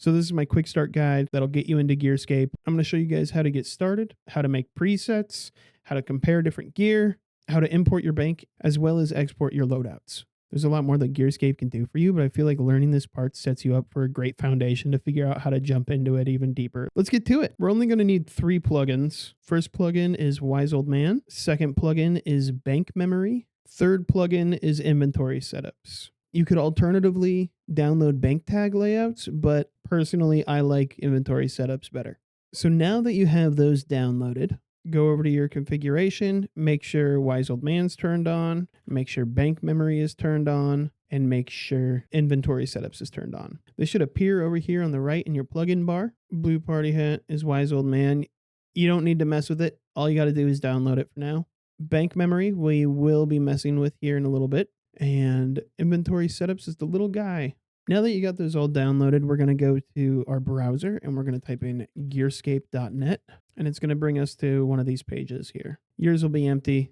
So this is my quick start guide that'll get you into Gearscape. I'm going to show you guys how to get started, how to make presets, how to compare different gear, how to import your bank, as well as export your loadouts. There's a lot more that Gearscape can do for you, but I feel like learning this part sets you up for a great foundation to figure out how to jump into it even deeper. Let's get to it. We're only going to need 3 plugins. First plugin is Wise Old Man. Second plugin is Bank Memory. Third plugin is Inventory Setups. You could alternatively download bank tag layouts, but personally, I like inventory setups better. So now that you have those downloaded, go over to your configuration, make sure Wise Old Man's turned on, make sure bank memory is turned on, and make sure inventory setups is turned on. They should appear over here on the right in your plugin bar. Blue party hat is Wise Old Man. You don't need to mess with it. All you got to do is download it for now. Bank memory, we will be messing with here in a little bit. And inventory setups is the little guy. Now that you got those all downloaded, we're going to go to our browser and we're going to type in gearscape.net, and it's going to bring us to one of these pages here. Yours will be empty.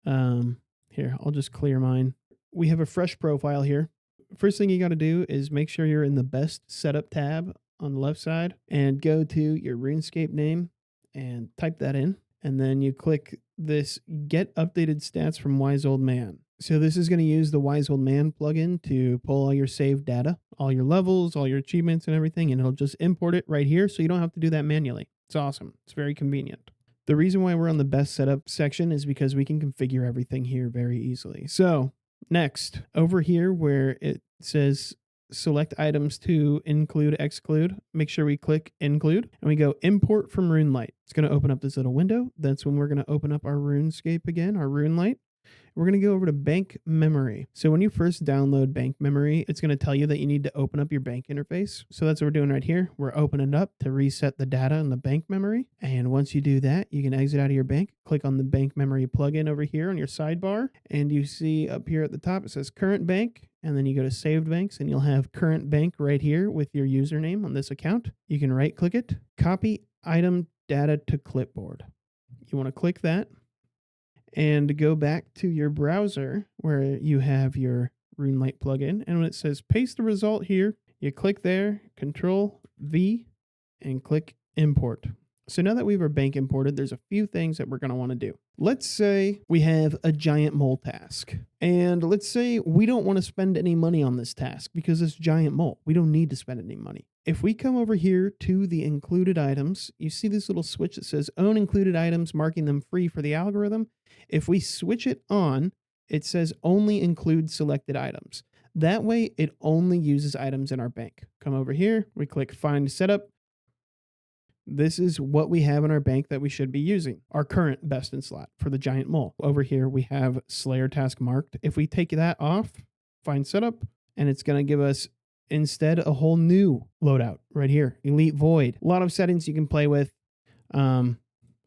Here, I'll just clear mine. We have a fresh profile here. First thing you got to do is make sure you're in the best setup tab on the left side and go to your RuneScape name and type that in. And then you click this Get Updated Stats from Wise Old Man. So this is going to use the Wise Old Man plugin to pull all your saved data, all your levels, all your achievements and everything, and it'll just import it right here so you don't have to do that manually. It's awesome. It's very convenient. The reason why we're on the best setup section is because we can configure everything here very easily. So next, over here where it says select items to include, exclude, make sure we click include, and we go import from RuneLite. It's going to open up this little window. That's when we're going to open up our RuneScape again, our RuneLite. We're going to go over to bank memory. So when you first download bank memory, it's going to tell you that you need to open up your bank interface. So that's what we're doing right here. We're opening it up to reset the data in the bank memory. And once you do that, you can exit out of your bank, click on the bank memory plugin over here on your sidebar. And you see up here at the top, it says current bank. And then you go to saved banks and you'll have current bank right here with your username on this account. You can right click it, copy item data to clipboard. You want to click that and go back to your browser where you have your RuneLite plugin. And when it says paste the result here, you click there, Control V, and click import. So now that we have our bank imported, there's a few things that we're going to want to do. Let's say we have a giant mole task. And let's say we don't want to spend any money on this task because it's giant mole. We don't need to spend any money. If we come over here to the included items, you see this little switch that says own included items, marking them free for the algorithm. If we switch it on, it says only include selected items. That way it only uses items in our bank. Come over here, we click find setup. This is what we have in our bank that we should be using, our current best in slot for the giant mole. Over here, we have Slayer task marked. If we take that off, find setup, and it's going to give us instead a whole new loadout right here, Elite Void. A lot of settings you can play with. For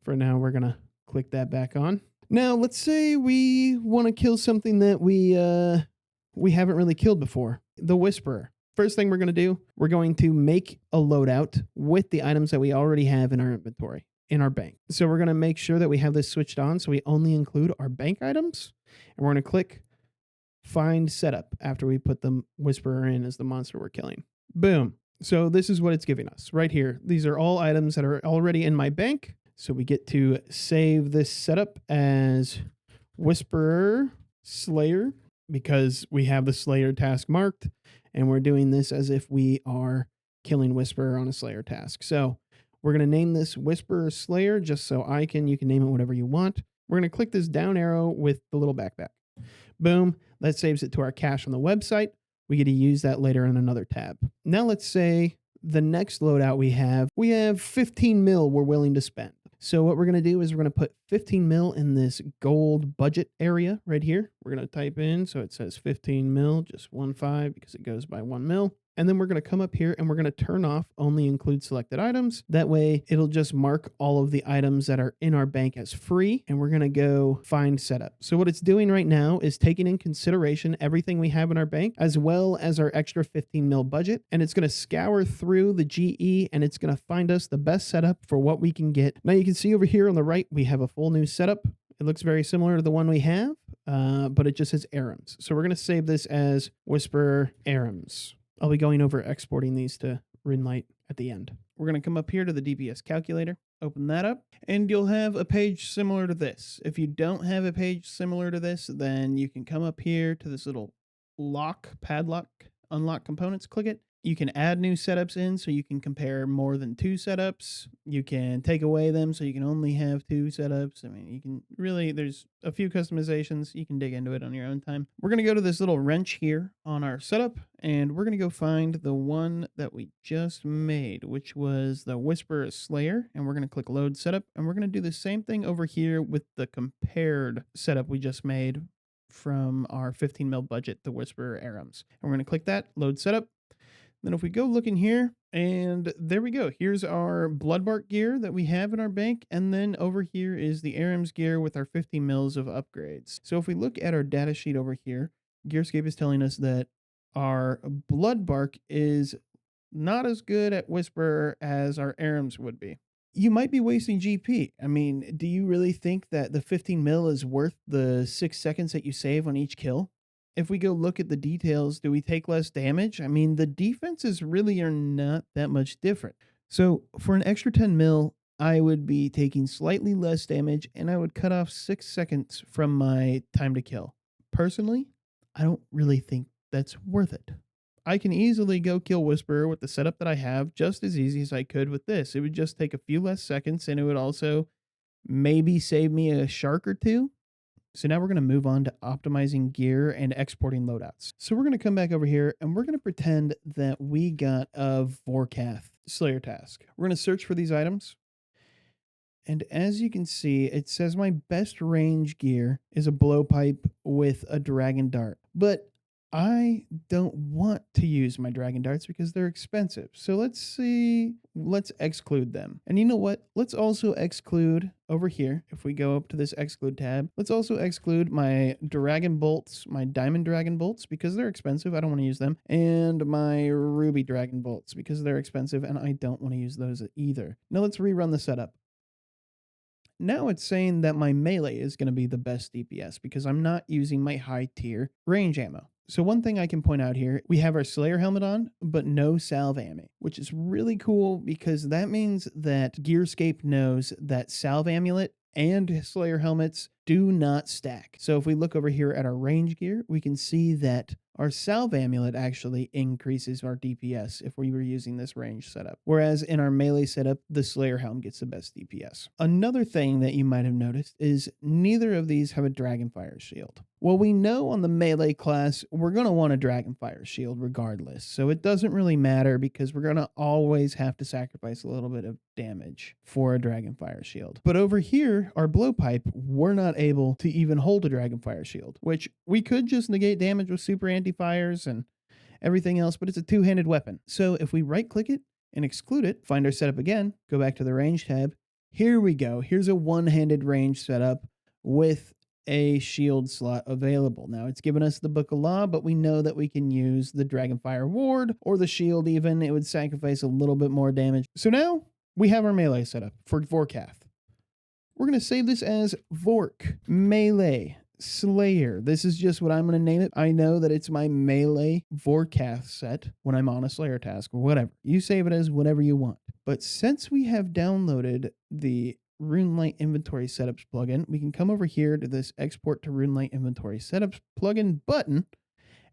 now, we're going to click that back on. Now, let's say we want to kill something that we haven't really killed before, the Whisperer. First thing we're going to do, we're going to make a loadout with the items that we already have in our inventory, in our bank. So we're going to make sure that we have this switched on so we only include our bank items. And we're going to click find setup after we put the Whisperer in as the monster we're killing. Boom. So this is what it's giving us right here. These are all items that are already in my bank. So we get to save this setup as Whisperer Slayer because we have the Slayer task marked. And we're doing this as if we are killing Whisperer on a Slayer task. So we're going to name this Whisperer Slayer just so you can name it whatever you want. We're going to click this down arrow with the little backpack. Boom. That saves it to our cache on the website. We get to use that later in another tab. Now let's say the next loadout we have 15 mil we're willing to spend. So what we're going to do is we're going to put 15 mil in this gold budget area right here. We're going to type in, so it says 15 mil, just 15 because it goes by 1 mil. And then we're going to come up here and we're going to turn off only include selected items. That way it'll just mark all of the items that are in our bank as free. And we're going to go find setup. So what it's doing right now is taking in consideration everything we have in our bank as well as our extra 15 mil budget. And it's going to scour through the GE and it's going to find us the best setup for what we can get. Now you can see over here on the right, we have a full new setup. It looks very similar to the one we have, but it just says Arams. So we're going to save this as Whisperer Arams. I'll be going over exporting these to Runelight at the end. We're going to come up here to the DPS calculator, open that up, and you'll have a page similar to this. If you don't have a page similar to this, then you can come up here to this little padlock, unlock components, click it. You can add new setups in so you can compare more than 2 setups. You can take away them so you can only have 2 setups. I mean, you can really, there's a few customizations. You can dig into it on your own time. We're going to go to this little wrench here on our setup, and we're going to go find the one that we just made, which was the Whisper Slayer. And we're going to click load setup, and we're going to do the same thing over here with the compared setup we just made from our 15 mil budget, the Whisper Arams. And we're going to click that, load setup. Then if we go look in here, and there we go. Here's our Bloodbark gear that we have in our bank. And then over here is the Aram's gear with our 50 mils of upgrades. So if we look at our data sheet over here, Gearscape is telling us that our Bloodbark is not as good at Whisper as our Aram's would be. You might be wasting GP. I mean, do you really think that the 15 mil is worth the 6 seconds that you save on each kill? If we go look at the details, do we take less damage? I mean, the defenses really are not that much different. So for an extra 10 mil, I would be taking slightly less damage and I would cut off 6 seconds from my time to kill. Personally, I don't really think that's worth it. I can easily go kill Whisperer with the setup that I have just as easy as I could with this. It would just take a few less seconds and it would also maybe save me a shark or 2. So now we're going to move on to optimizing gear and exporting loadouts. So we're going to come back over here and we're going to pretend that we got a Vorkath Slayer task. We're going to search for these items. And as you can see, it says my best range gear is a blowpipe with a dragon dart. But I don't want to use my dragon darts because they're expensive. So let's exclude them. And you know what? Let's also exclude over here. If we go up to this exclude tab, let's also exclude my dragon bolts, my diamond dragon bolts, because they're expensive. I don't want to use them. And my ruby dragon bolts because they're expensive and I don't want to use those either. Now let's rerun the setup. Now it's saying that my melee is going to be the best DPS because I'm not using my high tier range ammo. So one thing I can point out here, we have our Slayer helmet on, but no salve ammo, which is really cool because that means that Gearscape knows that salve amulet and Slayer helmets do not stack. So if we look over here at our range gear, we can see that our salve amulet actually increases our DPS if we were using this range setup. Whereas in our melee setup, the Slayer helm gets the best DPS. Another thing that you might have noticed is neither of these have a Dragonfire shield. Well, we know on the melee class, we're going to want a Dragonfire shield regardless. So it doesn't really matter because we're going to always have to sacrifice a little bit of damage for a Dragonfire shield. But over here, our blowpipe, we're not able to even hold a Dragonfire shield, which we could just negate damage with super anti-fires and everything else, but it's a two-handed weapon. So if we right-click it and exclude it, find our setup again, go back to the range tab, here we go. Here's a one-handed range setup with a shield slot available. Now it's given us the Book of Law, but we know that we can use the Dragonfire Ward or the shield even. It would sacrifice a little bit more damage. So now we have our melee setup for Vorkath. We're going to save this as Vork Melee Slayer. This is just what I'm going to name it. I know that it's my melee Vorkath set when I'm on a Slayer task or whatever. You save it as whatever you want. But since we have downloaded the RuneLite Inventory Setups plugin, we can come over here to this Export to RuneLite Inventory Setups plugin button,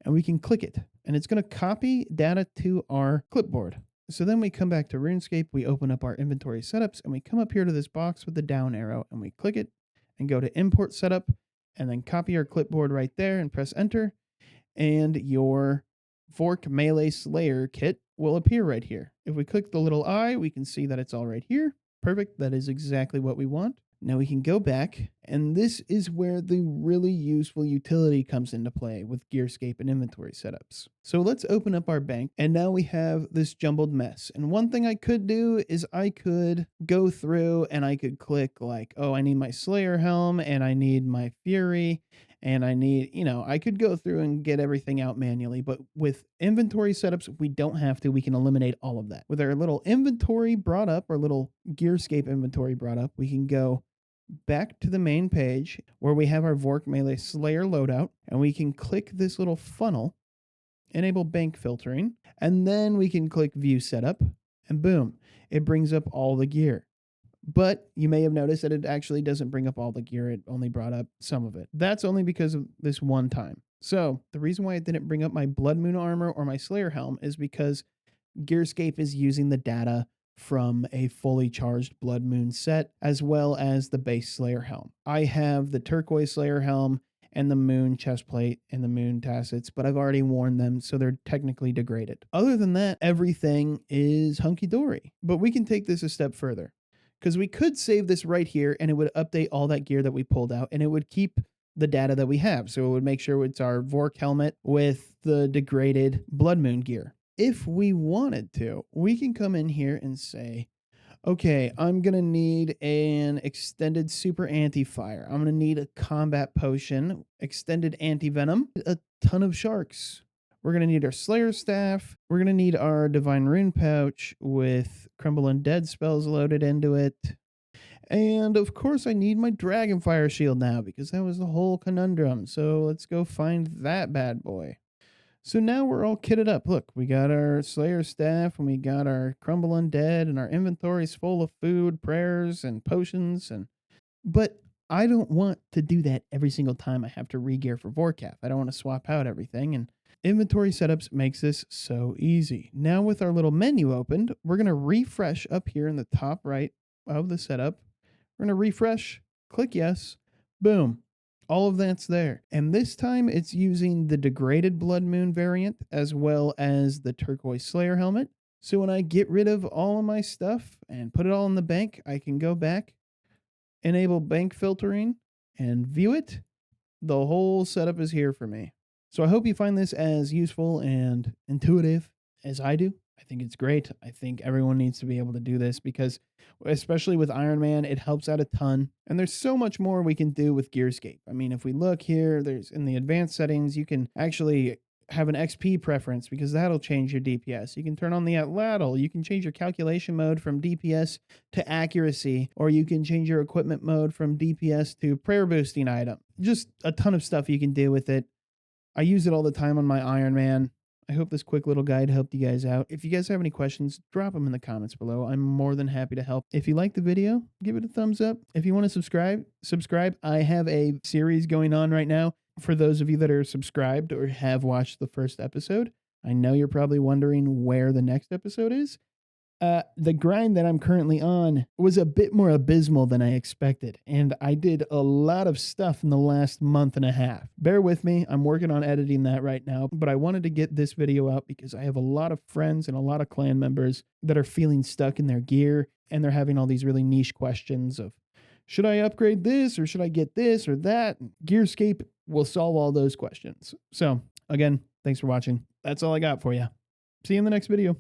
and we can click it. And it's going to copy data to our clipboard. So then we come back to RuneScape, we open up our inventory setups, and we come up here to this box with the down arrow, and we click it and go to Import Setup, and then copy our clipboard right there and press Enter, and your Vork Melee Slayer kit will appear right here. If we click the little eye, we can see that it's all right here. Perfect. That is exactly what we want. Now we can go back, and this is where the really useful utility comes into play with Gearscape and inventory setups. So let's open up our bank, and now we have this jumbled mess. And one thing I could do is I could go through and I could click like, oh, I need my Slayer helm, and I need my Fury, and I need, I could go through and get everything out manually, but with inventory setups, we don't have to. We can eliminate all of that. With our little inventory brought up, our little Gearscape inventory brought up, we can go back to the main page where we have our Vork Melee Slayer loadout, and we can click this little funnel enable bank filtering, and then we can click view setup, and boom, it brings up all the gear. But you may have noticed that it actually doesn't bring up all the gear. It only brought up some of it. That's only because of this one time. So the reason why it didn't bring up my Blood Moon armor or my Slayer helm is because Gearscape is using the data from a fully charged Blood Moon set as well as the base Slayer helm. I have the turquoise Slayer helm and the moon chestplate and the moon tassets, but I've already worn them, so they're technically degraded. Other than that, everything is hunky-dory. But we can take this a step further, because we could save this right here and it would update all that gear that we pulled out, and it would keep the data that we have. So it would make sure it's our Vork helmet with the degraded Blood Moon gear. If we wanted to, we can come in here and say, okay, I'm going to need an extended super anti-fire. I'm going to need a combat potion, extended anti-venom, a ton of sharks. We're going to need our Slayer staff. We're going to need our Divine Rune pouch with Crumble Undead spells loaded into it. And of course, I need my Dragonfire shield now because that was the whole conundrum. So let's go find that bad boy. So now we're all kitted up. Look, we got our Slayer staff and we got our Crumble Undead and our inventory's full of food, prayers, and potions. But I don't want to do that every single time I have to re-gear for Vorkath. I don't want to swap out everything, and inventory setups makes this so easy. Now with our little menu opened, we're going to refresh up here in the top right of the setup. We're going to refresh, click yes, boom. All of that's there. And this time it's using the degraded Blood Moon variant as well as the turquoise Slayer helmet. So when I get rid of all of my stuff and put it all in the bank, I can go back, enable bank filtering, and view it. The whole setup is here for me. So I hope you find this as useful and intuitive as I do. I think it's great. I think everyone needs to be able to do this because, especially with Iron Man, it helps out a ton. And there's so much more we can do with Gearscape. I mean, if we look here, there's in the advanced settings, you can actually have an XP preference because that'll change your DPS. You can turn on the Atlatl. You can change your calculation mode from DPS to accuracy, or you can change your equipment mode from DPS to prayer boosting item. Just a ton of stuff you can do with it. I use it all the time on my Iron Man. I hope this quick little guide helped you guys out. If you guys have any questions, drop them in the comments below. I'm more than happy to help. If you like the video, give it a thumbs up. If you want to subscribe. I have a series going on right now. For those of you that are subscribed or have watched the first episode, I know you're probably wondering where the next episode is. The grind that I'm currently on was a bit more abysmal than I expected, and I did a lot of stuff in the last month and a half. Bear with me, I'm working on editing that right now, but I wanted to get this video out because I have a lot of friends and a lot of clan members that are feeling stuck in their gear, and they're having all these really niche questions of, should I upgrade this, or should I get this or that? Gearscape will solve all those questions. So, again, thanks for watching. That's all I got for you. See you in the next video.